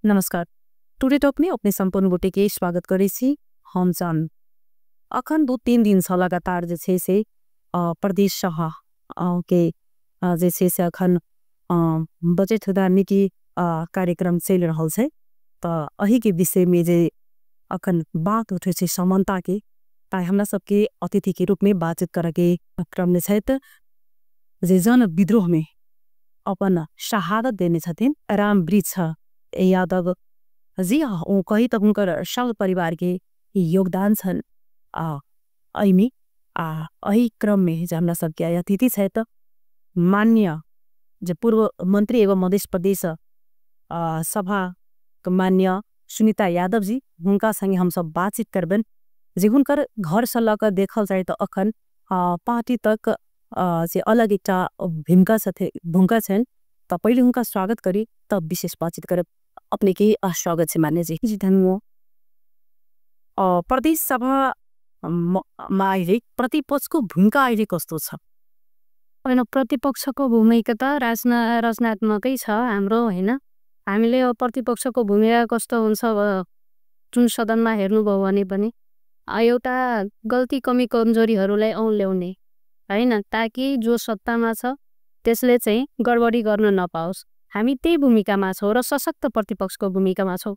नमस्कार। Today talk में अपने संपूर्ण गोटे के स्वागत करे छी हम जान। अखन 2-3 दिन से लगातार जे छे से प्रदेश सभा के जे छे से अखन बजट सुधार नीति कार्यक्रम चल रहल छे। त अही के विषय में जे अखन बात उठे छे समानता के, ताई हमरा सबके अतिथि के रूप में बातचीत करे के क्रम में छे। त जे जन विद्रोह में अपन शहादत देने छथिन राम वृक्ष यादव जी, कही तक उनकर सब परिवार के योगदान छन। अहिमी अही क्रम में जे हमरा सबके अतिथि छे त माननीय जे पूर्व मंत्री एवं मध्य प्रदेश सभा माननीय सुनीता यादव जी, हुनका संगे हम सब बातचीत करबन। जे हुनकर घर से लकर देखल जाए तो अखन पार्टी तक से अलग एक भूमिका छन। त पहिले हुनका स्वागत करी तब विशेष बातचीत करब। अपने के स्वागत है मान्य जी। जी धन्यवाद। प्रदेश सभा में प्रतिपक्ष को भूमिका अहिले कस्तो छ? प्रतिपक्ष को भूमिका त रचनात्मकै छ हाम्रो, हैन? हामीले प्रतिपक्ष को भूमिका कस्तो हुन्छ जुन सदनमा हेर्नुभयो भने पनि एउटा गल्ती कमी कमजोरीहरूलाई औल्याउने, हैन, ताकि जो सत्तामा छ त्यसले चाहिँ गडबडी गर्न नपाओस्। हामी त्यही भूमिकामा छौं र सशक्त प्रतिपक्षको भूमिकामा छौं।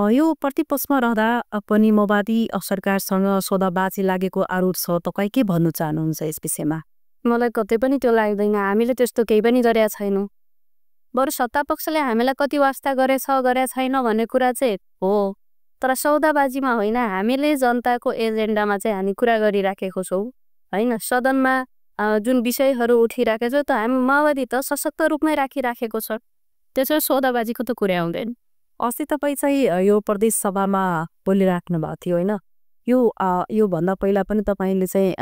यो प्रतिपक्षमा रहँदा पनि माओवादी सरकारसँग सौदाबाजी लागेको आरोप छ। तपाई के भन्नु चाहनुहुन्छ यस विषयमा? मलाई कतै पनि त्यो लाग्दैन। हामीले त्यस्तो केही पनि गरेका छैनौं। बरु सत्तापक्षले हामीलाई कति वास्ता गरेछ छैन भन्ने कुरा चाहिँ हो, तर सौदाबाजीमा होइन। हामीले जनताको एजेन्डामा चाहिँ हामी कुरा गरिराखेको छौं, हैन? सदनमा जुन विषयहरू उठिराखेको छ त हामी माओवादी त सशक्त रूपमै राखिराखेको छ। त्यसो सौदाबाजीको त कुरा आउँदैन। अस्ति तपाई चाहिँ यो प्रदेश सभामा बोलिराख्नु भएको थियो, हैन? यो भन्दा पहिला पनि तपाईले चाहिँ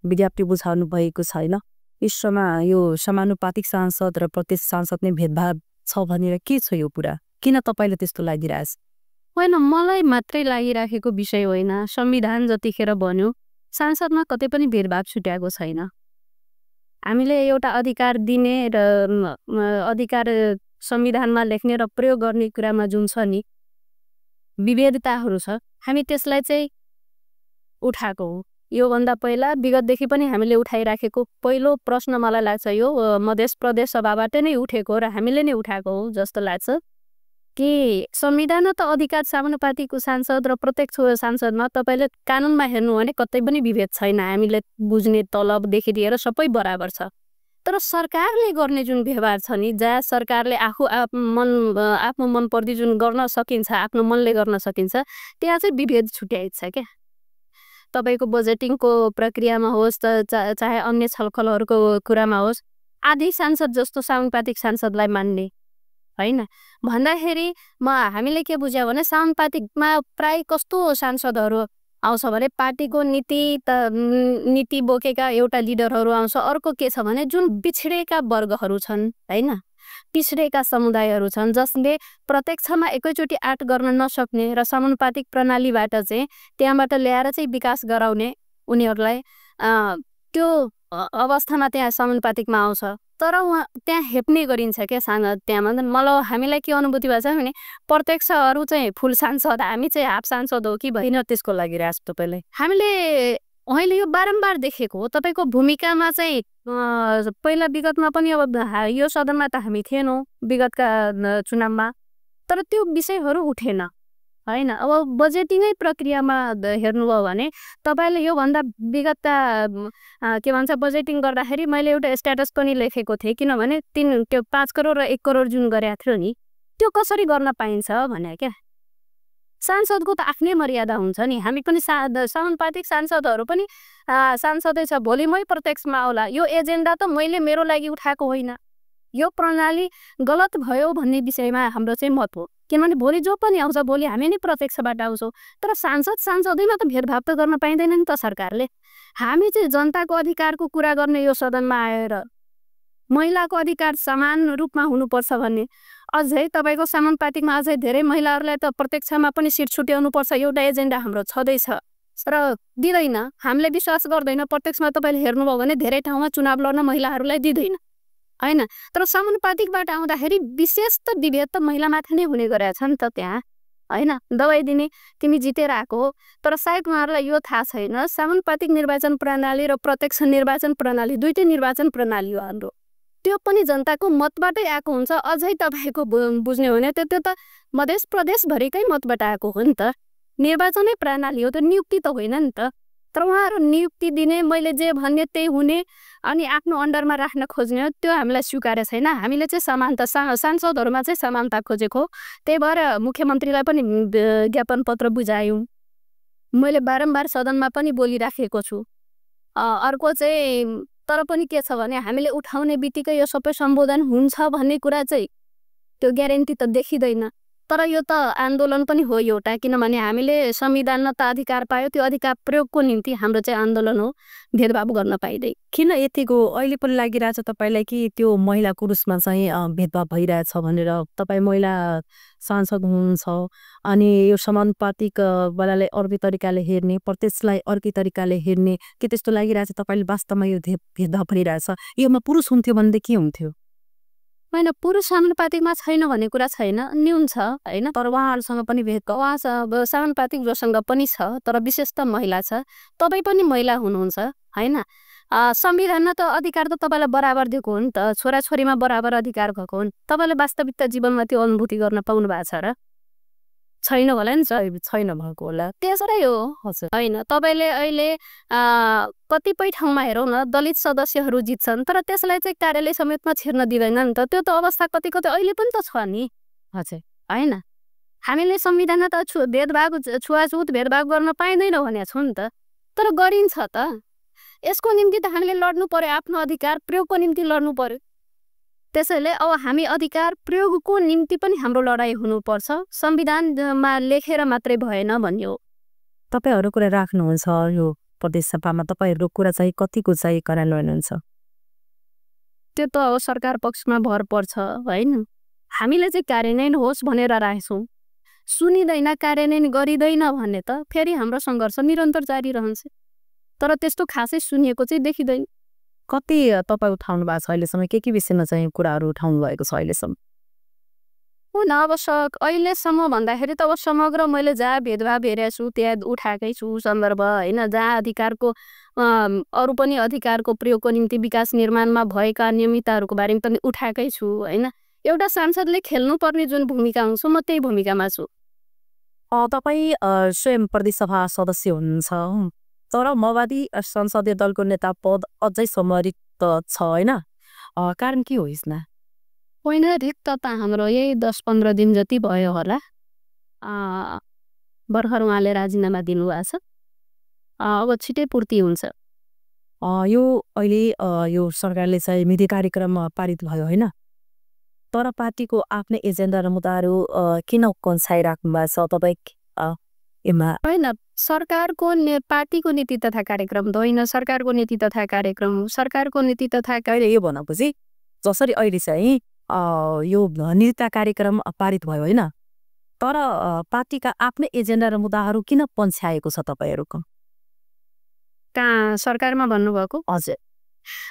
विज्ञप्ति बुझाउनु भएको छैन। विश्वमा यो समानुपातिक सांसद र प्रदेश सांसद नै भेदभाव छ भनेर के छ यो कुरा? किन तपाईले त्यस्तो लागिरहेछ? होइन, मलाई मात्रै लागिराखेको विषय होइन। संविधान जतिखेर बन्यो सांसदमा कतै पनि भेदभाव छुट्याएको छैन। हामीले एउटा अधिकार दिने र अधिकार संविधानमा लेख्ने र प्रयोग गर्ने कुरामा जुन छ नि विभेदताहरू छ, हामी त्यसलाई चाहिँ उठाएको हो। यो भन्दा पहिला विगतदेखि पनि हामीले उठाइराखेको पहिलो प्रश्न मलाई लाग्छ यो मध्य प्रदेश सभाबाट नै उठेको र हामीले नै उठाएको हो जस्तो लाग्छ कि संविधानमा त अधिकार समानुपातिक सांसद र प्रत्यक्ष सांसदमा तपाईले कानुनमा हेर्नु भने कतै पनि विभेद छैन। हामीले बुझ्ने तलबदेखि लिएर सबै बराबर छ। तर सरकारले गर्ने जुन व्यवहार छ नि, जहाँ सरकारले आफ्नो मन पर्दी जुन गर्न सकिन्छ, आफ्नो मनले गर्न सकिन्छ, त्यहाँ चाहिँ विभेद छुट्याएको छ क्या। तपाईको बजेटिङको प्रक्रियामा होस् त चाहे अन्य छलफलहरूको कुरामा होस्, आधी सांसद जस्तो समानुपातिक सांसदलाई मान्ने, हैन? भन्दाखेरि हामीले के बुझ्यो भने समानुपातिकमा प्राय कस्तो सांसदहरू आउँछ भने पार्टीको नीति बोकेका एउटा लिडरहरू आउँछ। अर्को के छ भने जुन पिछडेका वर्गहरू छन्, हैन, पिछडेका समुदायहरू छन् जसले प्रत्यक्षमा एकैचोटि आट गर्न नसक्ने र समानुपातिक प्रणालीबाट चाहिँ त्यहाँबाट ल्याएर चाहिँ विकास गराउने उनीहरूलाई त्यो अवस्थामा त्यहाँ समानुपातिकमा आउँछ। तर त्यहाँ हेप्ने गरिन्छ क्या त्यहाँ मलाई हामीलाई के अनुभूति भएको छ भने प्रत्यक्षहरू चाहिँ फुल सांसद, हामी चाहिँ हाफ सांसद हो कि भएन त्यसको लागिरहेछ तपाईलाई। हामीले अहिले यो बारम्बार देखेको हो। तपाईको भूमिकामा चाहिँ पहिला विगतमा पनि अब यो सदनमा त हामी थिएनौं विगतका चुनावमा, तर त्यो विषयहरू उठेन, हैन? अब बजेटिङै प्रक्रियामा हेर्नुभयो भने तपाईले यो भन्दा विगतका के भन्छ बजेटिङ गर्दाखेरि मैले एउटा स्ट्याटस पनि लेखेको थिएँ, किनभने 5 करोड र 1 करोड जुन गरेको थियो नि त्यो कसरी गर्न पाइन्छ भने क्या। सांसदको त आफ्नै मर्यादा हुन्छ नि। हामी पनि समानुपातिक सांसदहरू पनि सांसदै छ, भोलि मै प्रत्यक्षमा आउला। यो एजेन्डा त मैले मेरो लागि उठाएको होइन। यो प्रणाली गलत भयो भन्ने विषयमा हाम्रो चाहिँ मत हो, किनभने भोलि जो पनि आउँछ भोलि हामी नै प्रत्यक्षबाट आउँछौँ। तर सांसदैमा त भेदभाव त गर्न पाइँदैन नि त सरकारले। हामी चाहिँ जनताको अधिकारको कुरा गर्ने यो सदनमा आएर महिलाको अधिकार समान रूपमा हुनुपर्छ भन्ने, अझै तपाईको समानुपातिकमा अझै धेरै महिलाहरूलाई त प्रत्यक्षमा पनि सिट छुट्याउनुपर्छ एउटा एजेन्डा हाम्रो छँदैछ र दिँदैन। हामीले विश्वास गर्दैन। प्रत्यक्षमा तपाईले हेर्नुभयो भने धेरै ठाउँमा चुनाव लड्न महिलाहरूलाई दिँदैन। होइन। तर समानुपातिकबाट आउँदाखेरि विशेष त विभेद त महिलामाथि नै हुने गरेको छ नि त त्यहाँ, होइन। दबाई दिने तिमी जितेर आएको हो, तर सायद उहाँहरूलाई यो थाहा छैन समानुपातिक निर्वाचन प्रणाली र प्रत्यक्ष निर्वाचन प्रणाली दुईटै निर्वाचन प्रणाली हो हाम्रो। त्यो पनि जनताको मतबाटै आएको हुन्छ। अझै तपाईँको बुझ्ने हो भने त्यो त मध्य प्रदेशभरिकै मतबाट आएको हो नि त। निर्वाचनै प्रणाली हो, त्यो नियुक्ति त होइन नि त। तर उहाँहरू नियुक्ति दिने, मैले जे भन्ने त्यही हुने अनि आफ्नो अन्डरमा राख्न खोज्ने हो, त्यो हामीलाई स्वीकार्य छैन। हामीले चाहिँ समानता सांसदहरूमा चाहिँ समानता खोजेको, त्यही भएर मुख्यमन्त्रीलाई पनि ज्ञापन पत्र बुझायौँ। मैले बारम्बार सदनमा पनि बोलिराखेको छु। अर्को चाहिँ तर पनि के छ भने हामीले उठाउने बित्तिकै यो सबै सम्बोधन हुन्छ भन्ने कुरा चाहिँ त्यो ग्यारेन्टी त देखिँदैन। तर यो त आन्दोलन पनि हो एउटा, किनभने हामीले संविधानमा त अधिकार पायो, त्यो अधिकार प्रयोगको निम्ति हाम्रो चाहिँ आन्दोलन हो, भेदभाव गर्न पाइँदै। किन यतिको अहिले पनि लागिरहेछ तपाईँलाई कि त्यो महिला पुरुषमा चाहिँ भेदभाव भइरहेछ भनेर? तपाईँ महिला सांसद हुनुहुन्छ अनि यो समानुपातिक वालालाई अर्कै तरिकाले हेर्ने, प्रत्यक्षलाई अर्कै तरिकाले हेर्ने, के त्यस्तो लागिरहेछ तपाईँले वास्तवमा यो भेदभाव भइरहेछ? योमा पुरुष हुन्थ्यो भनेदेखि के हुन्थ्यो? होइन, पुरुष समानुपातिकमा छैन भन्ने कुरा छैन, न्यून छ, होइन। तर उहाँहरूसँग पनि भेदभाव उहाँ समानुपातिक जोसँग पनि छ, तर विशेष त महिला छ। तपाईँ पनि महिला हुनुहुन्छ, होइन। संविधानमा त अधिकार त तपाईँलाई बराबर दिएको हो नि त, छोराछोरीमा बराबर अधिकार भएको हो नि। तपाईँले वास्तविकता जीवनमा त्यो अनुभूति गर्न पाउनु भएको छ र? छैन होला नि, छैन भएको होला। त्यसरै हो, हजुर। होइन। तपाईँले अहिले कतिपय ठाउँमा हेरौँ न, दलित सदस्यहरू जित्छन्, तर त्यसलाई चाहिँ कार्यालय समेतमा छिर्न दिँदैन नि त। त्यो त अवस्था कति कतै अहिले पनि त छ नि, हजुर, होइन। हामीले संविधानमा त छुवाछुत भेदभाव गर्न पाइँदैन भनेको छौँ नि त, तर गरिन्छ त। यसको निम्ति त हामीले लड्नु पर्यो, आफ्नो अधिकार प्रयोगको निम्ति लड्नु पर्यो। त्यसैले अब हामी अधिकार प्रयोगको निम्ति पनि हाम्रो लडाइँ हुनुपर्छ, संविधानमा लेखेर मात्रै भएन भन्ने हो। तपाईँहरू कुरा राख्नुहुन्छ यो प्रदेश सभामा, तपाईँहरूको कुरा चाहिँ कतिको चाहिँ कार्यान्वयन हुन्छ? त्यो त अब सरकार पक्षमा भर पर्छ, होइन। हामीले चाहिँ कार्यान्वयन होस् भनेर राखेछौँ। सुनिँदैन, कार्यान्वयन गरिँदैन भने त फेरि हाम्रो सङ्घर्ष निरन्तर जारी रहन्छ। तर त्यस्तो खासै सुनिएको चाहिँ देखिँदैन। कति तपाईँ उठाउनु भएको छ अहिलेसम्म? के विषयमा चाहिँ कुराहरू उठाउनु भएको छ अहिलेसम्म? होइन, अब अहिलेसम्म भन्दाखेरि त अब समग्र मैले जहाँ भेदभाव हेरेको छु त्यहाँ उठाएकै छु सन्दर्भ, होइन। जहाँ अधिकारको अरू पनि अधिकारको प्रयोगको निम्ति विकास निर्माणमा भएका नियमितताहरूको बारेमा पनि उठाएकै छु, होइन। एउटा सांसदले खेल्नुपर्ने जुन भूमिका हुन्छ म त्यही भूमिकामा छु। तपाईँ स्वयं प्रदेश सभा सदस्य हुनुहुन्छ, तर माओवादी संसदीय दलको नेता पद अझै सम्मिलित छ, होइन। कारण के हो यसमा? होइन, रिक्त त हाम्रो यही 10-15 दिन जति भयो होला। भर्खर उहाँले राजीनामा दिनुभएको छ, अब छिटै पूर्ति हुन्छ। यो अहिले यो सरकारले चाहिँ मिति कार्यक्रम पारित भयो, होइन। तर पार्टीको आफ्नै एजेन्डा र मुद्दाहरू किन कन्साइराख्नु भएको छ तपाईँ यसमा? होइन, सरकारको पार्टीको नीति तथा कार्यक्रम त होइन, सरकारको नीति तथा कार्यक्रम हो। सरकारको नीति तथा अहिले यो भनेपछि जसरी अहिले चाहिँ यो नीति कार्यक्रम पारित भयो, होइन, तर पार्टीका आफ्नै एजेन्डा र मुद्दाहरू किन पन्छ्याएको छ तपाईँहरूको? कहाँ सरकारमा भन्नुभएको? हजुर।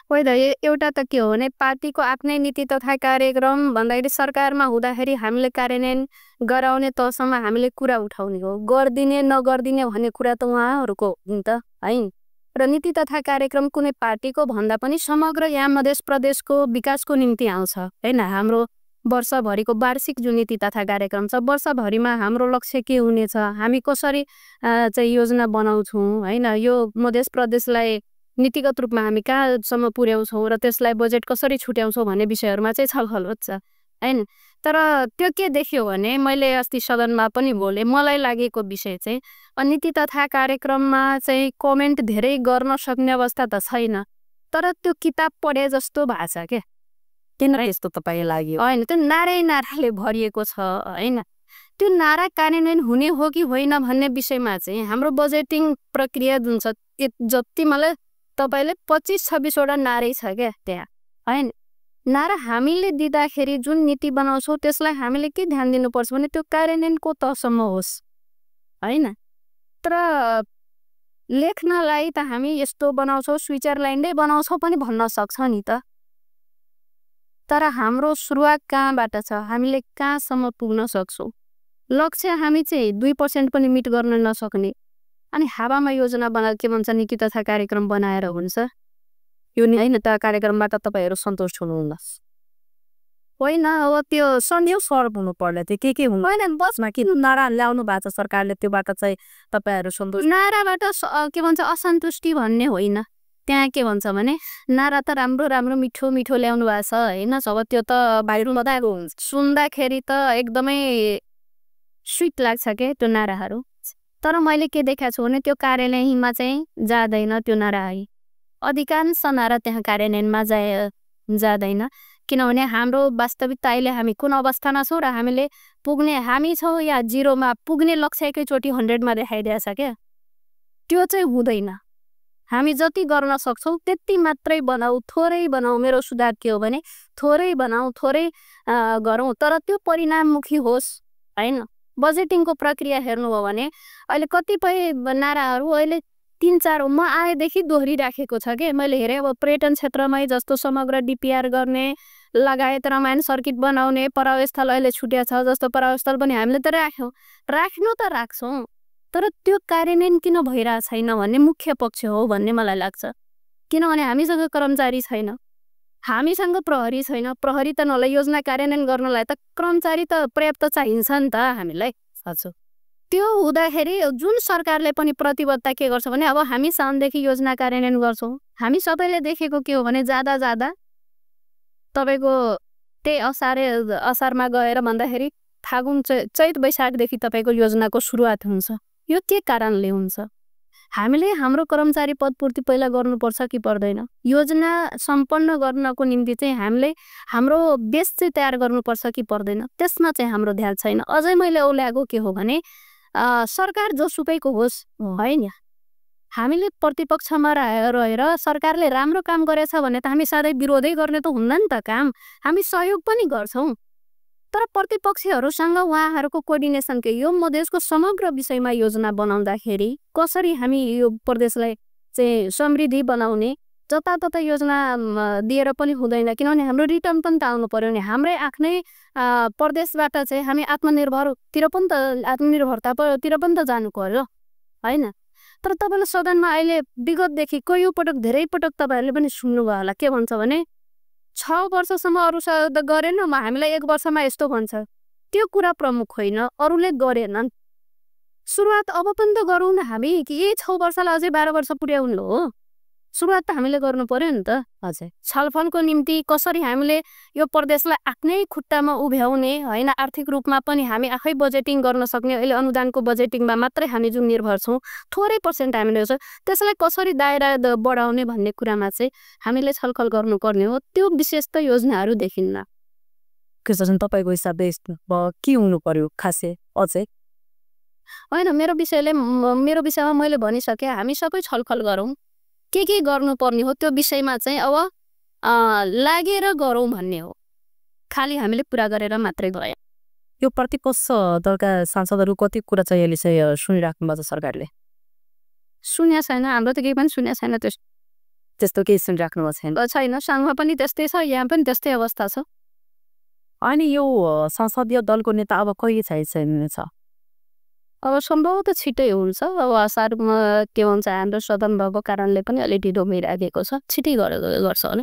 होइन, एउटा त के हो भने पार्टीको आफ्नै नीति तथा कार्यक्रम भन्दाखेरि सरकारमा हुँदाखेरि हामीले कार्यान्वयन गराउने तहसम्म हामीले कुरा उठाउने हो। गरिदिने नगरिदिने भन्ने कुरा त उहाँहरूको हो नि त, है। र नीति तथा कार्यक्रम कुनै पार्टीको भन्दा पनि समग्र यहाँ मध्य प्रदेशको विकासको निम्ति आउँछ, होइन। हाम्रो वर्षभरिको वार्षिक जुन नीति तथा कार्यक्रम छ, वर्षभरिमा हाम्रो लक्ष्य के हुनेछ, हामी कसरी चाहिँ योजना बनाउँछौँ, होइन। यो मध्य प्रदेशलाई नीतिगत रूपमा हामी कहाँसम्म पुर्याउँछौँ र त्यसलाई बजेट कसरी छुट्याउँछौँ भन्ने विषयहरूमा चाहिँ छलफल हुन्छ, होइन। तर त्यो के देख्यो भने मैले अस्ति सदनमा पनि बोलेँ, मलाई लागेको विषय चाहिँ नीति तथा कार्यक्रममा चाहिँ कमेन्ट धेरै गर्न सक्ने अवस्था त छैन, तर त्यो किताब पढे जस्तो भएको छ क्या। किन यस्तो तपाईँलाई लाग्यो? होइन, त्यो नाराले भरिएको छ, होइन। त्यो नारा कार्यान्वयन हुने हो कि होइन भन्ने विषयमा चाहिँ हाम्रो बजेटिङ प्रक्रिया जुन छ, जति मलाई तपाईँले 25-26 वटा नारै छ क्या त्यहाँ, होइन। नारा हामीले दिँदाखेरि जुन नीति बनाउँछौँ त्यसलाई हामीले के ध्यान दिनुपर्छ भने त्यो कार्यान्वयनको तहसम्म होस्, होइन। तर लेख्नलाई त हामी यस्तो बनाउँछौँ, स्विट्जरल्यान्डै बनाउँछौँ पनि भन्न सक्छ नि त। तर हाम्रो सुरुवात कहाँबाट छ, हामीले कहाँसम्म पुग्न सक्छौँ। लक्ष्य हामी चाहिँ 2% पनि मिट गर्न नसक्ने अनि हावामा योजना के भन्छ नीति तथा कार्यक्रम बनाएर हुन्छ। यो नि होइन त कार्यक्रमबाट तपाईँहरू सन्तुष्ट हुनुहुन्न होइन। अब त्यो सन्देश सर्भ हुनु पर्ला त्यो के हुनु होइन बसमा किन नारा ल्याउनु भएको छ सरकारले त्योबाट चाहिँ तपाईँहरू सन्तुष्ट नाराबाट के भन्छ असन्तुष्टि भन्ने होइन। त्यहाँ के भन्छ भने नारा त राम्रो राम्रो मिठो मिठो ल्याउनु भएको छ होइन। अब त्यो त भाइरल हुन्छ सुन्दाखेरि त एकदमै स्विट लाग्छ के त्यो नाराहरू। तर मैले के देखाएको छु भने त्यो कार्यान्वयनमा चाहिँ जाँदैन त्यो नारा है। अधिकांश नारा त्यहाँ कार्यान्वयनमा जाँदैन किनभने हाम्रो वास्तविकता अहिले हामी कुन अवस्थामा छौँ र हामीले पुग्ने हामी छौँ या 0मा पुग्ने लक्ष्य एकैचोटि 100मा देखाइदिएको छ क्या। त्यो चाहिँ हुँदैन। हामी जति गर्न सक्छौँ त्यति मात्रै बनाऊ, थोरै बनाऊ। मेरो सुधार के हो भने थोरै बनाऊ, थोरै गरौँ तर त्यो परिणाममुखी होस् होइन। बजेटिङको प्रक्रिया हेर्नु हो भने अहिले कतिपय नाराहरू अहिले 3-4 म आएदेखि दोहोरिराखेको छ कि मैले हेरेँ। अब पर्यटन क्षेत्रमै जस्तो समग्र डिपिआर गर्ने लगायत रामायण सर्किट बनाउने परावस्थल अहिले छुट्या छ जस्तो परावस्थल पनि हामीले त राख्नु त राख्छौँ तर त्यो कार्यान्वयन किन भइरहेको छैन भन्ने मुख्य पक्ष हो भन्ने मलाई लाग्छ। किनभने हामीसँग कर्मचारी छैन, हामीसँग प्रहरी छैन। प्रहरी त नलाई योजना कार्यान्वयन गर्नलाई त कर्मचारी त पर्याप्त चाहिन्छ नि त हामीलाई। हजुर त्यो हुँदाखेरि जुन सरकारले पनि प्रतिबद्धता के गर्छ भने अब हामी सानदेखि योजना कार्यान्वयन गर्छौँ। हामी सबैले देखेको के हो भने जाँदा जाँदा तपाईँको त्यही असारमा गएर भन्दाखेरि फागुन चैत वैशाखदेखि तपाईँको योजनाको सुरुवात हुन्छ। यो के कारणले हुन्छ? हामीले हाम्रो कर्मचारी पदपूर्ति पहिला गर्नुपर्छ कि पर्दैन? योजना सम्पन्न गर्नको निम्ति चाहिँ हामीले हाम्रो बेस चाहिँ तयार गर्नुपर्छ कि पर्दैन? त्यसमा चाहिँ हाम्रो ध्यान छैन। अझै मैले औल्याएको के हो भने सरकार जोसुकैको होस् होइन, हामीले प्रतिपक्षमा रहेर सरकारले राम्रो काम गरेछ भने त हामी सधैँ विरोधै गर्ने त हुन्न नि त काम। हामी सहयोग पनि गर्छौँ तर प्रतिपक्षीहरूसँग उहाँहरूको कोर्डिनेसन के यो मधेसको समग्र विषयमा योजना बनाउँदाखेरि कसरी हामी यो प्रदेशलाई चाहिँ समृद्धि बनाउने जताततै योजना दिएर पनि हुँदैन। किनभने हाम्रो रिटर्न पनि त आउनु पर्यो नि। हाम्रै आफ्नै प्रदेशबाट चाहिँ हामी आत्मनिर्भरतिर पनि त आत्मनिर्भरतातिर पनि त जानु पर्यो होइन। तर तपाईँले सदनमा अहिले विगतदेखि कयौँ पटक धेरै पटक तपाईँहरूले पनि सुन्नुभयो होला के भन्छ भने 6 वर्षसम्म अरूसँग गरेन हामीलाई 1 वर्षमा यस्तो भन्छ। त्यो कुरा प्रमुख होइन, अरूले गरेनन्। सुरुवात अब पनि त गरौँ न हामी कि यही 6 वर्षलाई अझै 12 वर्ष पुर्याउनु हो। सुरुवात त हामीले गर्नु पर्यो नि त। हजुर छलफलको निम्ति कसरी हामीले यो प्रदेशलाई आफ्नै खुट्टामा उभ्याउने होइन, आर्थिक रूपमा पनि हामी आफै बजेटिङ गर्न सक्ने। अहिले अनुदानको बजेटिङमा मात्रै हामी जुन निर्भर छौँ थोरै पर्सेन्ट हामीले छ त्यसलाई कसरी दायरा बढाउने भन्ने कुरामा चाहिँ हामीले छलफल गर्नुपर्ने हो। त्यो विशेष त योजनाहरू देखिन्न। कृष्ण तपाईँको हिसाबले के हुनु पर्यो खासै अझै होइन? मेरो विषयमा मैले भनिसकेँ। हामी सबै छलफल गरौँ के गर्नुपर्ने हो त्यो विषयमा चाहिँ अब लागेर गरौँ भन्ने हो। खालि हामीले पुरा गरेर मात्रै गयो। यो प्रतिपक्ष दलका सांसदहरू कति कुरा चाहिँ अहिले चाहिँ सुनिराख्नु भएको छ सरकारले? सुन्या छैन, हाम्रो त केही पनि सुन्या छैन। त्यस्तो केही सुनिराख्नु भएको छैन। सङ्घमा पनि त्यस्तै छ, यहाँ पनि त्यस्तै अवस्था छ। अनि यो संसदीय दलको नेता अब कहिले चाहिन्छ? अब सम्भवतः छिटै हुन्छ। अब असारमा के भन्छ हाम्रो सदन भएको कारणले पनि अलि ढिलो भइराखेको छ, छिटै गर्छ होला।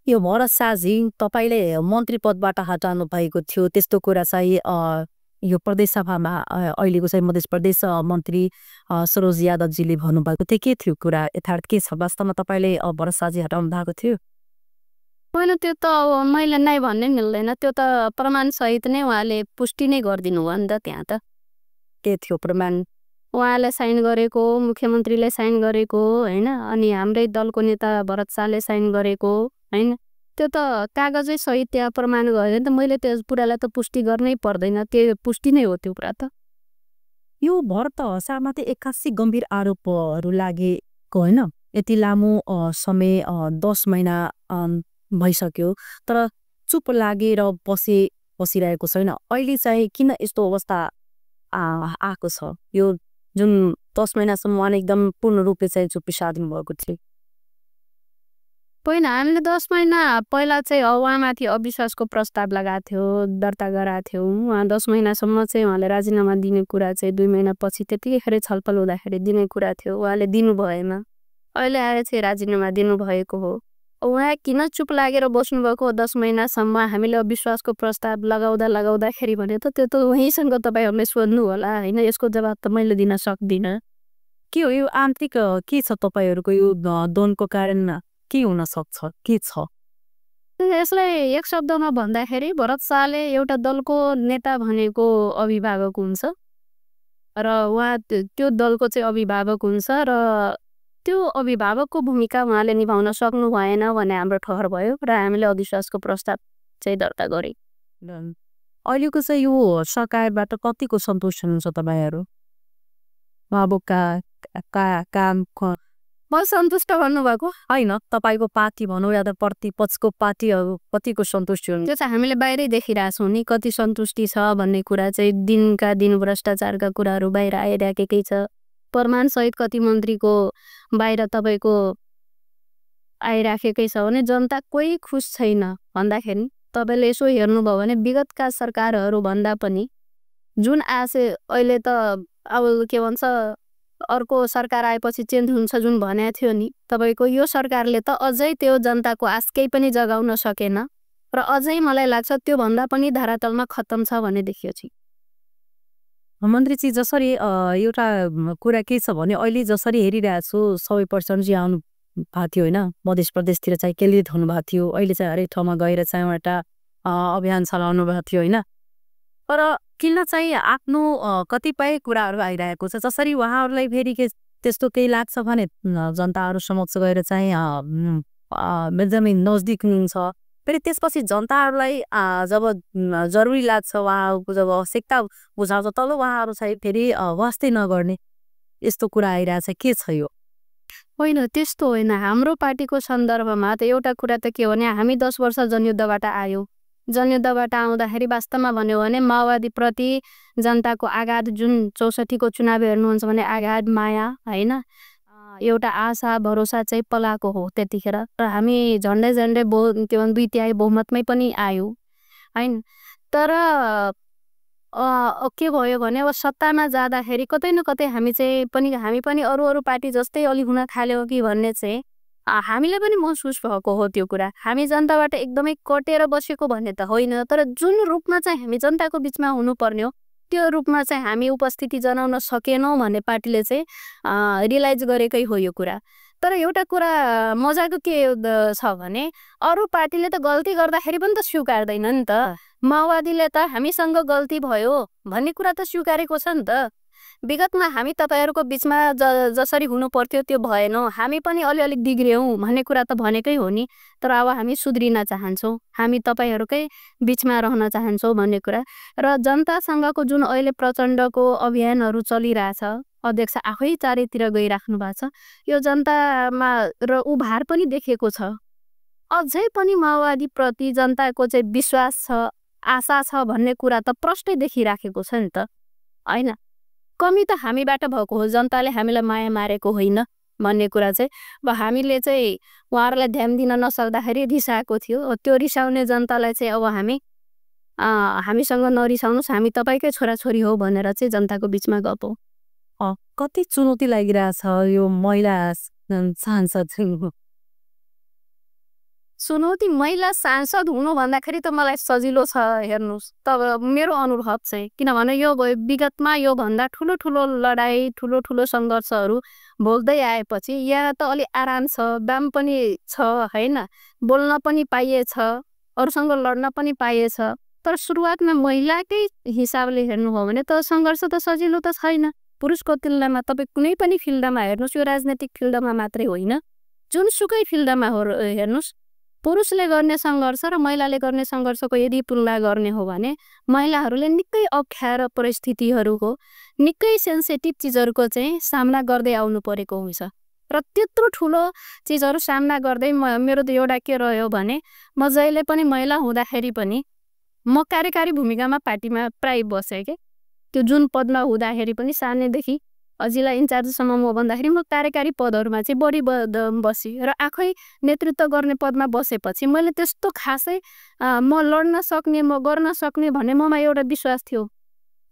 यो भरत शाहजी तपाईँले मन्त्री पदबाट हटाउनु भएको थियो, त्यस्तो कुरा चाहिँ यो प्रदेश सभामा अहिलेको चाहिँ मध्य प्रदेश मन्त्री सरोज यादवजीले भन्नुभएको थियो। के थियो कुरा, यथार्थ के छ? वास्तवमा तपाईँले भरत शाहजी हटाउनु भएको थियो? होइन, त्यो त अब मैले नै भन्नै मिल्दैन। त्यो त प्रमाणसहित नै उहाँले पुष्टि नै गरिदिनु भयो नि त। त्यहाँ त के थियो प्रमाण? उहाँले साइन गरेको, मुख्यमन्त्रीले साइन गरेको होइन, अनि हाम्रै दलको नेता भरत शाहले साइन गरेको होइन। त्यो त कागजै सहित त्यहाँ प्रमाण गयो नि त। मैले त्यो पुरालाई त पुष्टि गर्नै पर्दैन, त्यो पुष्टि नै हो त्यो पुरा त। यो भरत शाहमाथि 81 गम्भीर आरोपहरू लागेको होइन। यति लामो समय 10 महिना भइसक्यो तर चुप लागेर बसिरहेको छैन। अहिले चाहिँ किन यस्तो अवस्था आएको छ? यो जुन 10 महिनासम्म उहाँले एकदम पूर्ण रूपले चाहिँ चुप्पी साध्नु भएको थियो। होइन हामीले 10 महिना पहिला चाहिँ उहाँमाथि अविश्वासको प्रस्ताव लगाएको थियो, दर्ता गराएको थियौँ। उहाँ 10 महिनासम्म चाहिँ उहाँले राजीनामा दिने कुरा चाहिँ 2 महिनापछि त्यतिखेर छलफल हुँदाखेरि दिने कुरा थियो, उहाँले दिनु भएन। अहिले आएर चाहिँ राजीनामा दिनुभएको हो। उहाँ किन चुप लागेर बस्नुभएको 10 महिनासम्म हामीले अविश्वासको प्रस्ताव लगाउँदाखेरि भने त त्यो त उहीसँग तपाईँहरूले सोध्नु होला होइन, यसको जवाब त मैले दिन सक्दिनँ। के हो यो आन्तरिक के छ तपाईँहरूको यो द्वन्द्वको कारण के हुन सक्छ, के छ? यसलाई एक शब्दमा भन्दाखेरि भरत शाहले एउटा दलको नेता भनेको अभिभावक हुन्छ र उहाँ त्यो दलको चाहिँ अभिभावक हुन्छ र त्यो अभिभावकको भूमिका उहाँले निभाउन सक्नु भएन भन्ने हाम्रो ठहर भयो र हामीले अविश्वासको प्रस्ताव चाहिँ दर्ता गरे। अहिलेको चाहिँ यो सरकारबाट कतिको सन्तुष्ट हुनुहुन्छ तपाईँहरू? अब काम म सन्तुष्ट भन्नुभएको होइन, तपाईँको पार्टी भनौँ या त प्रतिपक्षको पार्टीहरू कतिको सन्तुष्टि हुनुहुन्छ? त्यो चाहिँ हामीले बाहिरै देखिरहेछौँ नि कति सन्तुष्टि छ भन्ने कुरा चाहिँ। दिनका दिन भ्रष्टाचारका कुराहरू बाहिर आइरहेकै छ। प्रमाणसहित कति मन्त्रीको बाहिर तपाईँको आइराखेकै छ भने जनता कोही खुस छैन भन्दाखेरि तपाईँले यसो हेर्नुभयो भने विगतका सरकारहरू भन्दा पनि जुन अहिले त अब के भन्छ अर्को सरकार आएपछि चेन्ज हुन्छ जुन भनेको थियो नि, तपाईँको यो सरकारले त अझै त्यो जनताको आश केही पनि जगाउन सकेन र अझै मलाई लाग्छ त्योभन्दा पनि धरातलमा खत्तम छ भन्ने देखियो। मन्त्रीजी जसरी एउटा कुरा के छ भने अहिले जसरी हेरिरहेको छु सबै पर्सनजी आउनु भएको थियो होइन, मध्य प्रदेशतिर चाहिँ केन्द्रित हुनुभएको थियो, अहिले चाहिँ हरेक ठाउँमा गएर चाहिँ एउटा अभियान चलाउनु भएको थियो होइन। तर किन चाहिँ आफ्नो कतिपय कुराहरू आइरहेको छ, जसरी उहाँहरूलाई फेरि के त्यस्तो केही लाग्छ भने जनताहरू समक्ष गएर चाहिँ एकदमै नजदिक हुनुहुन्छ, फेरि त्यसपछि जनताहरूलाई जब जरुरी लाग्छ उहाँहरूको जब आवश्यकता बुझाउँछ तब उहाँहरू चाहिँ फेरि वास्तै नगर्ने यस्तो कुरा आइरहेछ, के छ यो? होइन त्यस्तो होइन। हाम्रो पार्टीको सन्दर्भमा त एउटा कुरा त के हो भने हामी 10 वर्ष जनयुद्धबाट आयौँ। जनयुद्धबाट आउँदाखेरि वास्तवमा भन्यो भने माओवादीप्रति जनताको आगाध जुन 64 को चुनाव हेर्नुहुन्छ भने आगाध माया होइन, एउटा आशा भरोसा चाहिँ पलाएको हो त्यतिखेर र हामी झन्डै के भन्छ 2/3 बहुमतमै पनि आयौँ होइन। तर के भयो भने अब सत्तामा जाँदाखेरि कतै न कतै हामी पनि अरू पार्टी जस्तै अलि हुन थाल्यो कि भन्ने चाहिँ हामीले पनि महसुस भएको हो। त्यो कुरा हामी जनताबाट एकदमै कटेर बसेको भन्ने त होइन, तर जुन रूपमा चाहिँ हामी जनताको बिचमा हुनुपर्ने हो त्यो रूपमा चाहिँ हामी उपस्थिति जनाउन सकेनौँ भन्ने पार्टीले चाहिँ रियलाइज गरेकै हो यो कुरा। तर एउटा कुरा मजाको के छ भने अरू पार्टीले त गल्ती गर्दाखेरि पनि त स्वीकार्दैन नि त। माओवादीले त हामीसँग गल्ती भयो भन्ने कुरा त स्वीकारेको छ नि त। विगतमा हामी तपाईँहरूको बिचमा जसरी हुनु पर्थ्यो त्यो भएनौँ, हामी पनि अलिअलि बिग्रियौँ भन्ने कुरा त भनेकै हो नि। तर अब हामी सुध्रिन चाहन्छौँ, हामी तपाईँहरूकै बिचमा रहन चाहन्छौँ भन्ने कुरा। र जनतासँगको जुन अहिले प्रचण्डको अभियानहरू चलिरहेछ, अध्यक्ष आफै चारैतिर गइराख्नु भएको छ, यो जनतामा र उभार पनि देखिएको छ। अझै पनि माओवादीप्रति जनताको चाहिँ विश्वास छ, आशा छ भन्ने कुरा त प्रष्टै देखिराखेको छ नि त होइन। कमी त हामीबाट भएको हो, जनताले हामीलाई माया मारेको होइन भन्ने कुरा चाहिँ अब हामीले चाहिँ उहाँहरूलाई ध्यान दिन नसक्दाखेरि रिसाएको थियो। त्यो रिसाउने जनतालाई चाहिँ अब हामीसँग नरिसाउनुहोस्, हामी तपाईँकै छोराछोरी हो भनेर चाहिँ जनताको बिचमा गएको। कति चुनौती लागिरहेछ यो महिला सांसद? चुनौती महिला सांसद हुनु भन्दाखेरि त मलाई सजिलो छ हेर्नुहोस्। तब मेरो अनुभव चाहिँ किनभने यो विगतमा योभन्दा ठुलो लडाइँ ठुलो सङ्घर्षहरू भोग्दै आएपछि यहाँ त अलि आराम छ, दाम पनि छ होइन, बोल्न पनि पाइएछ, अरूसँग लड्न पनि पाइएछ। तर सुरुवातमा महिलाकै हिसाबले हेर्नुभयो भने त सङ्घर्ष त सजिलो त छैन। पुरुषको तुलनामा तपाईँ कुनै पनि फिल्डमा हेर्नुहोस्, यो राजनैतिक फिल्डमा मात्रै होइन, जुनसुकै फिल्डमा हेर्नुहोस्, पुरुषले गर्ने सङ्घर्ष र महिलाले गर्ने सङ्घर्षको यदि तुलना गर्ने हो भने महिलाहरूले निकै अप्ठ्यारो परिस्थितिहरूको निकै सेन्सिटिभ चिजहरूको चाहिँ सामना गर्दै आउनु परेको हुन्छ। र त्यत्रो ठुलो चिजहरू सामना गर्दै मेरो त एउटा के रह्यो भने म जहिले पनि महिला हुँदाखेरि पनि म कार्यकारी भूमिकामा पार्टीमा प्राय बसेँ कि त्यो जुन पदमा हुँदाखेरि पनि सानैदेखि जिल्ला इन्चार्जसम्म म भन्दाखेरि म कार्यकारी पदहरूमा चाहिँ बढी बसी र आफै नेतृत्व गर्ने पदमा बसेपछि मैले त्यस्तो खासै म लड्न सक्ने म गर्न सक्ने भन्ने ममा एउटा विश्वास थियो,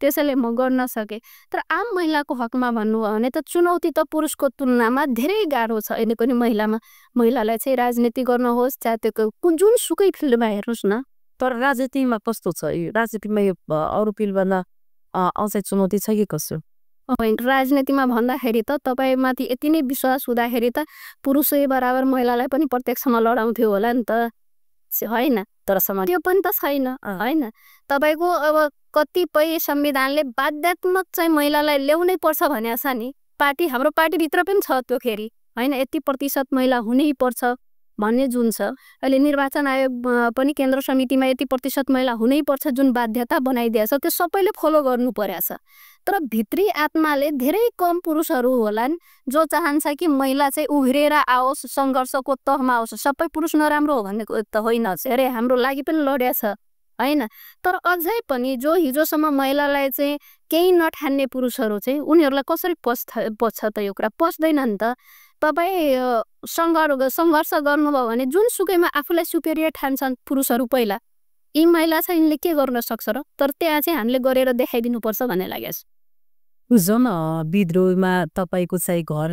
त्यसैले म गर्न सकेँ। तर आम महिलाको हकमा भन्नुभयो भने त चुनौती त पुरुषको तुलनामा धेरै गाह्रो छ अहिले पनि महिलामा। महिलालाई चाहिँ राजनीति गर्न होस् चाहे त्यो जुनसुकै फिल्डमा हेर्नुहोस् न। तर राजनीतिमा कस्तो छ यो राजनीतिमा यो अरू फिल्डभन्दा अझै चुनौती छ कि कसो? राजनीतिमा भन्दाखेरि त तपाईँमाथि यति नै विश्वास हुँदाखेरि त पुरुषै बराबर महिलालाई पनि प्रत्यक्षमा लडाउँथ्यो होला नि त, होइन? तर त्यो पनि त छैन, होइन? तपाईँको अब कतिपय संविधानले बाध्यात्मक चाहिँ महिलालाई ल्याउनै पर्छ भने छ नि, पार्टी हाम्रो पार्टीभित्र पनि छ त्यो फेरि, होइन? यति प्रतिशत महिला हुनै पर्छ भन्ने जुन छ, अहिले निर्वाचन आयोग पनि केन्द्र समितिमा यति प्रतिशत महिला हुनै पर्छ जुन बाध्यता बनाइदिएछ, त्यो सबैले फलो गर्नु पर्छ। तर भित्री आत्माले धेरै कम पुरुषहरू होलान् जो चाहन्छ कि महिला चाहिँ उभिरेर आओस्, सङ्घर्षको तहमा आओस्। सबै पुरुष नराम्रो हो भन्ने त होइन, अरे हाम्रो लागि पनि लड्या छ, होइन? तर अझै पनि जो हिजोसम्म महिलालाई चाहिँ केही नठान्ने पुरुषहरू चाहिँ उनीहरूलाई कसरी पस्छ त? यो कुरा पस्दैन नि त। तपाईँ सङ्घर्ष गर्नुभयो भने जुनसुकैमा आफूलाई सुपेरियर ठान्छन् पुरुषहरू पहिला, यी महिला चाहिँ यिनले के गर्न सक्छ र? तर त्यहाँ चाहिँ हामीले गरेर देखाइदिनुपर्छ भन्ने लागेको छ। जुन विद्रोहमा तपाईँको चाहिँ घर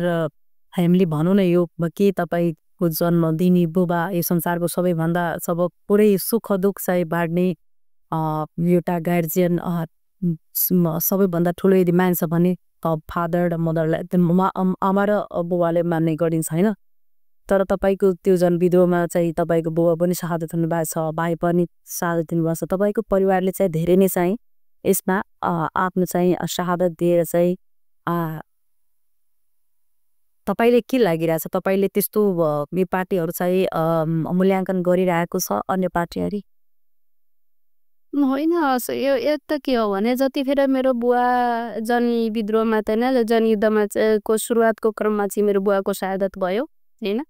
फ्यामिली भनौँ न, यो के तपाईँको जन्म दिने बुबा यो संसारको सबैभन्दा पुरै सुख दुःख चाहिँ बाँड्ने एउटा गार्जियन सबैभन्दा ठुलो यदि मान्छ भने फादर र मदरलाई आमा र बुबाले मान्ने गरिन्छ, होइन? तर तपाईँको त्यो जुन विद्रोहमा चाहिँ तपाईँको बुबा पनि शहादत हुनुभएको छ, भाइ पनि शहादत हुनुभएको छ। तपाईँको परिवारले चाहिँ धेरै नै चाहिँ यसमा आफ्नो चाहिँ शहादत दिएर चाहिँ तपाईँले के लागिरहेछ? तपाईँले त्यस्तो यो पार्टीहरू चाहिँ मूल्याङ्कन गरिरहेको छ अन्य पार्टीहरू? होइन, यो त के हो भने जतिखेर मेरो बुवा जनी विद्रोहमा त होइन जनयुद्धमा को सुरुवातको क्रममा चाहिँ मेरो बुवाको शहादत भयो, होइन?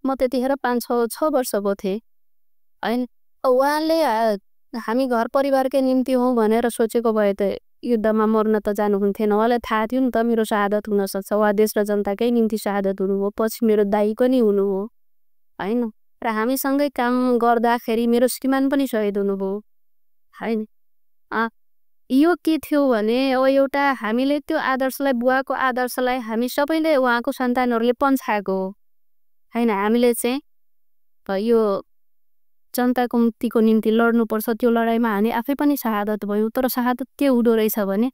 म त्यतिखेर 5-6 वर्षको थिएँ, होइन? उहाँले हामी घर परिवारकै निम्ति हौँ भनेर सोचेको भए त युद्धमा मर्न त जानुहुन्थेन। उहाँलाई थाहा थियो नि त मेरो शहादत हुनसक्छ। उहाँ देश र जनताकै निम्ति शहादत हुनुभयो, पछि मेरो दाइ पनि हुनुभयो, होइन? र हामीसँगै काम गर्दाखेरि मेरो श्रीमान पनि शहीद हुनुभयो, होइन? यो के थियो भने अब एउटा हामीले त्यो आदर्शलाई बुवाको आदर्शलाई हामी सबैले उहाँको सन्तानहरूले पन्छाएको हो, होइन? हामीले चाहिँ यो जनताको मुक्तिको निम्ति लड्नुपर्छ, त्यो लडाइँमा हामी आफै पनि शहादत भयौँ। तर शहादत के हुँदो रहेछ भने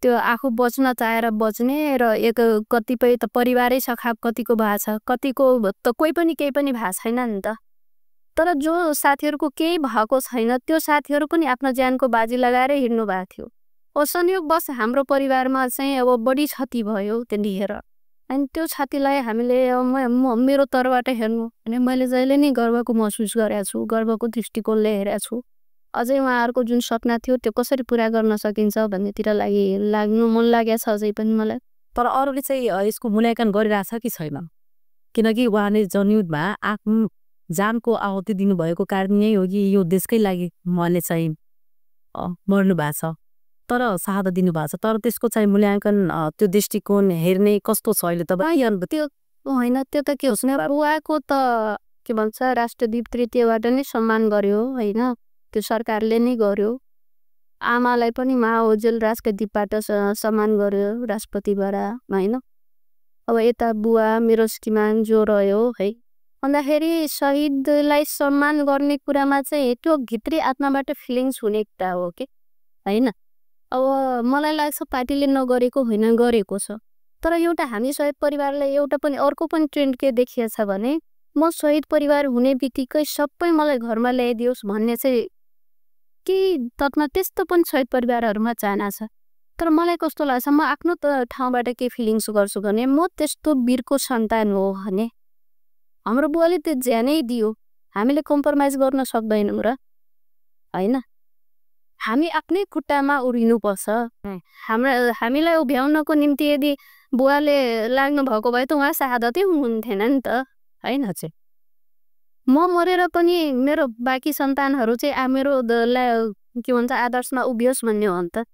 त्यो आफू बच्न चाहेर बच्ने र एक कतिपय त परिवारै सखाप कतिको भएको छ, कतिको त कोही पनि केही पनि भएको छैन नि त। तर जो साथीहरूको केही भएको छैन त्यो साथीहरू पनि आफ्नो ज्यानको बाजी लगाएर हिँड्नु भएको थियो। संयोगवश हाम्रो परिवारमा चाहिँ अब बढी क्षति भयो त्यतिखेर, अनि त्यो क्षतिलाई हामीले मेरो तर्फबाट हेर्नु भने मैले जहिले नै गर्वको महसुस गरेको छु, गर्वको दृष्टिकोणले हेरेको छु। अझै उहाँहरूको जुन सपना थियो त्यो कसरी पुरा गर्न सकिन्छ भन्नेतिर लाग्नु मन लागेको छ अझै पनि मलाई। तर अरूले चाहिँ यसको मूल्याङ्कन गरिरहेछ कि छैन? किनकि उहाँले जनयुद्धमा आफ्नो जानको आहुति दिनुभएको कारण यही हो कि यो देशकै लागि उहाँले चाहिँ मर्नु भएको छ, तर शहादत दिनुभएको छ। तर त्यसको चाहिँ मूल्याङ्कन त्यो दृष्टिकोण हेर्ने कस्तो छ अहिले? तपाईँ त्यो होइन, त्यो त के होस् न, बुवाको त के भन्छ राष्ट्रदीप तृतीयबाट नै सम्मान गर्यो, होइन? त्यो सरकारले नै गर्यो। आमालाई पनि महाओजेल राजगद्दीबाट सम्मान गर्यो राष्ट्रपतिबाट, होइन? अब यता बुवा मेरो श्रीमान जो रह्यो है, भन्दाखेरि शहीदलाई सम्मान गर्ने कुरामा चाहिँ त्यो भित्री आत्माबाट फिलिङ्स हुने कुरा हो कि, होइन? अब मलाई लाग्छ पार्टीले नगरेको होइन, गरेको छ। तर एउटा हामी शहीद परिवारलाई एउटा पनि अर्को पनि ट्रेन्ड के देखिएको छ भने म शहीद परिवार हुने बित्तिकै सबै मलाई घरमा ल्याइदियोस् भन्ने चाहिँ केही तत्मा त्यस्तो पनि शहीद परिवारहरूमा चाहना छ। तर मलाई कस्तो लाग्छ, म आफ्नो ठाउँबाट के फिलिङ्स गर्छु भने म त्यस्तो वीरको सन्तान हो भने हाम्रो बुवाले त्यो ज्यानै दियो, हामीले कम्प्रोमाइज गर्न सक्दैनौँ र, होइन? हामी आफ्नै खुट्टामा उभिनुपर्छ। हामीलाई उभ्याउनको निम्ति यदि बुवाले लाग्नु भएको भए त उहाँ शहादतै हुनुहुन्थेन नि त, होइन? चाहिँ म मरेर पनि मेरो बाँकी सन्तानहरू चाहिँ मेरो के भन्छ आदर्शमा उभियोस् भन्ने हो नि त।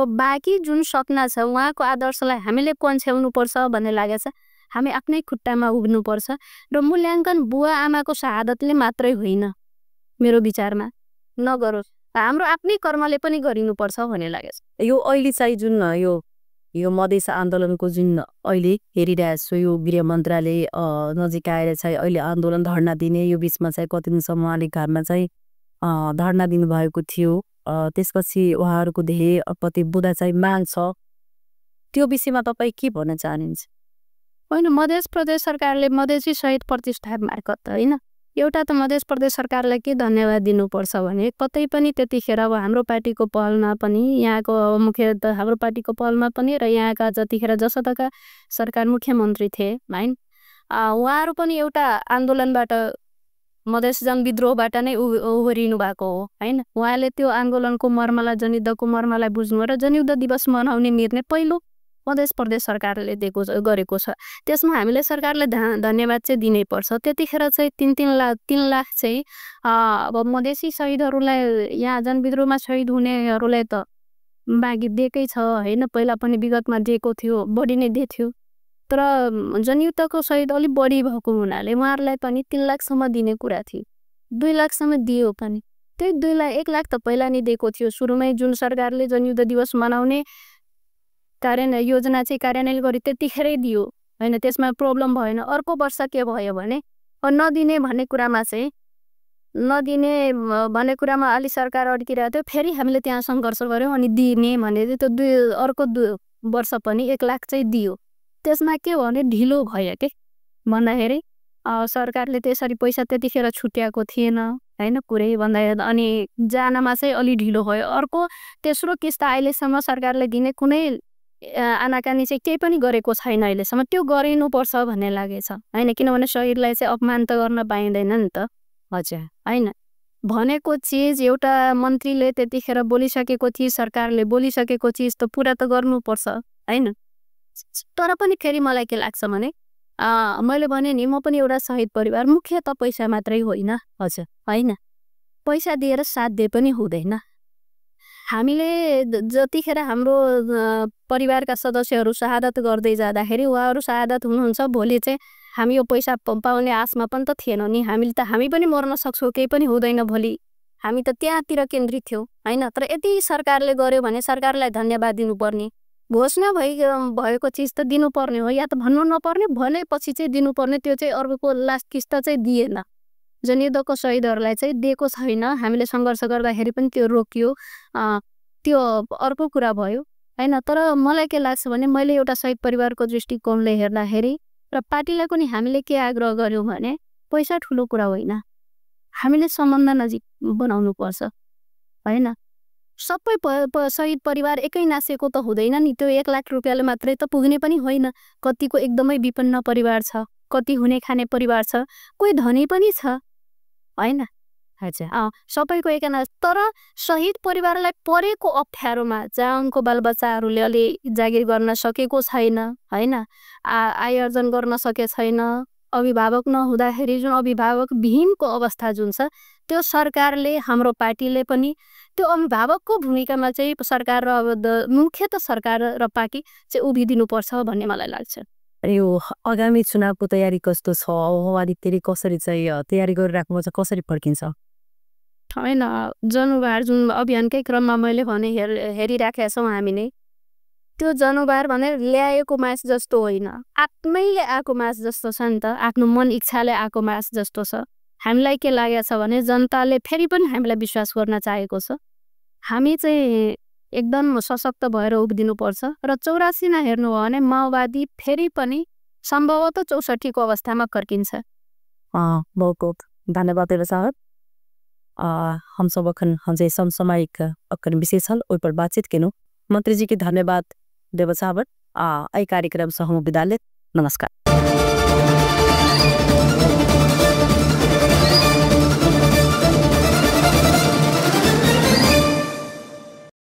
बाँकी जुन सपना छ उहाँको आदर्शलाई हामीले पन्छ्याउनुपर्छ भन्ने लागेको छ। हामी आफ्नै खुट्टामा उभिनुपर्छ र मूल्याङ्कन बुवा आमाको शहादतले मात्रै होइन मेरो विचारमा नगरोस्, हाम्रो आफ्नै कर्मले पनि गरिनुपर्छ भन्ने लागेको छ। यो अहिले चाहिँ जुन यो मधेस आन्दोलनको जुन अहिले हेरिरहेको छु, यो गृह मन्त्रालय नजिक आएर चाहिँ अहिले आन्दोलन धर्ना दिने, यो बिचमा चाहिँ कति दिनसम्म उहाँले घरमा चाहिँ धर्ना दिनुभएको थियो। त्यसपछि उहाँहरूको ध्येय प्रतिबद्धता चाहिँ माग छ, त्यो विषयमा तपाईँ के भन्न चाहनुहुन्छ? होइन, मध्य प्रदेश सरकारले मधेसी शहीद प्रतिष्ठान मार्फत होइन एउटा त मध्य प्रदेश सरकारलाई के धन्यवाद दिनुपर्छ भने कतै पनि त्यतिखेर अब हाम्रो पार्टीको पहलमा पनि यहाँको मुख्य हाम्रो पार्टीको पहलमा पनि र यहाँका जतिखेर जसोतका सरकार मुख्यमन्त्री थिए होइन उहाँहरू पनि एउटा आन्दोलनबाट मधेस जनविद्रोहबाट नै उभरिनु भएको हो होइन। उहाँले त्यो आन्दोलनको मर्मलाई जनयुद्धको मर्मलाई बुझ्नु र जनयुद्ध दिवस मनाउने निर्णय पहिलो मध्य प्रदेश सरकारले गरेको छ। त्यसमा हामीले सरकारलाई धन्यवाद चाहिँ दिनै पर्छ। त्यतिखेर चाहिँ तीन लाख चाहिँ अब मधेसी शहीदहरूलाई यहाँ जनविद्रोहमा शहीद हुनेहरूलाई त बाँकी दिएकै छ होइन, पहिला पनि विगतमा दिएको थियो, बढी नै दिएको थियो, तर जनयुद्धको शहीद अलिक बढी भएको हुनाले उहाँहरूलाई पनि 3 लाखसम्म दिने कुरा थियो, 2 लाखसम्म दियो पनि। त्यही 1 लाख त पहिला नै दिएको थियो सुरुमै जुन सरकारले जनयुद्ध दिवस मनाउने योजना चाहिँ कार्यान्वयन गरी त्यतिखेरै दियो होइन, त्यसमा प्रब्लम भएन। अर्को वर्ष के भयो भने नदिने भन्ने कुरामा चाहिँ नदिने भन्ने कुरामा अलि सरकार अड्किरहेको थियो, फेरि हामीले त्यहाँ सङ्घर्ष गऱ्यौँ अनि दिने भने त्यो अर्को वर्ष पनि 1 लाख चाहिँ दियो। त्यसमा के भयो भने ढिलो भयो के भन्दाखेरि सरकारले त्यसरी पैसा त्यतिखेर छुट्याएको थिएन होइन कुरै भन्दा, अनि जानमा चाहिँ अलि ढिलो भयो। अर्को तेस्रो किस्ता अहिलेसम्म सरकारले दिने कुनै आनाकानी चाहिँ केही पनि गरेको छैन अहिलेसम्म, त्यो गरिनुपर्छ भन्ने लागेछ होइन, किनभने शहीदलाई चाहिँ अपमान त गर्न पाइँदैन नि त। हजुर होइन, भनेको चिज एउटा मन्त्रीले त्यतिखेर बोलिसकेको चिज सरकारले बोलिसकेको चिज त पुरा त गर्नुपर्छ होइन। तर पनि फेरि मलाई के लाग्छ भने मैले भने नि म पनि एउटा शहीद परिवार, मुख्य त पैसा मात्रै होइन हजुर होइन, पैसा दिएर साथ दिए पनि हुँदैन। हामीले जतिखेर हाम्रो परिवारका सदस्यहरू शहादत गर्दै जाँदाखेरि उहाँहरू शहादत हुनुहुन्छ, भोलि चाहिँ हामी यो पैसा पाउने आशमा पनि त थिएन नि, हामी पनि मर्न सक्छौँ, केही पनि हुँदैन भोलि, हामी त त्यहाँतिर केन्द्रित थियौँ होइन। तर यति सरकारले गर्यो भने सरकारलाई धन्यवाद दिनुपर्ने, घोषणा भएको चिज त दिनुपर्ने हो, या त भन्नु नपर्ने भनेपछि चाहिँ दिनुपर्ने, त्यो चाहिँ अर्को लास्ट किस्त चाहिँ दिएन। जनयुद्धको शहीदहरूलाई चाहिँ दिएको छैन, हामीले सङ्घर्ष गर्दाखेरि पनि त्यो रोकियो, त्यो अर्को कुरा भयो होइन। तर मलाई के लाग्छ भने मैले एउटा शहीद परिवारको दृष्टिकोणले हेर्दाखेरि र पार्टीलाई पनि हामीले के आग्रह गर्यौँ भने पैसा ठुलो कुरा होइन, हामीले सम्बन्ध नजिक बनाउनु पर्छ होइन। सबै शहीद परिवार एकै नासेको त हुँदैन नि, त्यो 1 लाख रुपियाँले मात्रै त पुग्ने पनि होइन। कतिको एकदमै विपन्न परिवार छ, कति हुने खाने परिवार छ, कोही धनी पनि छ होइन हजुर सबैको एकना। तर शहीद परिवारलाई परेको अप्ठ्यारोमा जहाँ उनको बालबच्चाहरूले अलि जागिर गर्न सकेको छैन होइन, आय अर्जन गर्न सके छैन, अभिभावक नहुँदाखेरि जुन अभिभावक विहीनको अवस्था जुन छ, त्यो सरकारले हाम्रो पार्टीले पनि त्यो अभिभावकको भूमिकामा चाहिँ सरकार र मुख्य त सरकार र पार्टी चाहिँ उभिदिनुपर्छ भन्ने मलाई लाग्छ। यो आगामी चुनावको तयारी कस्तो छ, उहाँले कसरी चाहिँ तयारी गरिराख्नु छ, कसरी फर्किन्छ होइन? जनुवार जुन अभियानकै क्रममा मैले भने हेरिराखेका छौँ हामी नै, त्यो जनुवार भने ल्याएको मास जस्तो होइन, आत्मैले आएको मास जस्तो छ नि त, आफ्नो मन इच्छाले आएको मास जस्तो छ। हामीलाई के लागेको छ भने जनताले फेरि पनि हामीलाई विश्वास गर्न चाहेको छ, हामी चाहिँ एकदम सशक्त भएर उभिदिनुपर्छ। र 84मा हेर्नुभयो भने माओवादी फेरि पनि सम्भवतः 64 को अवस्थामा फर्किन्छ। बहुत बहुत धन्यवाद साहब। हम सब अखन हमसे समसामयिक अखन विषय छल ओहि पर बातचीत केनु। मंत्री जी के धन्यवाद देव साहब। कार्यक्रम से हम विदा लेत। नमस्कार।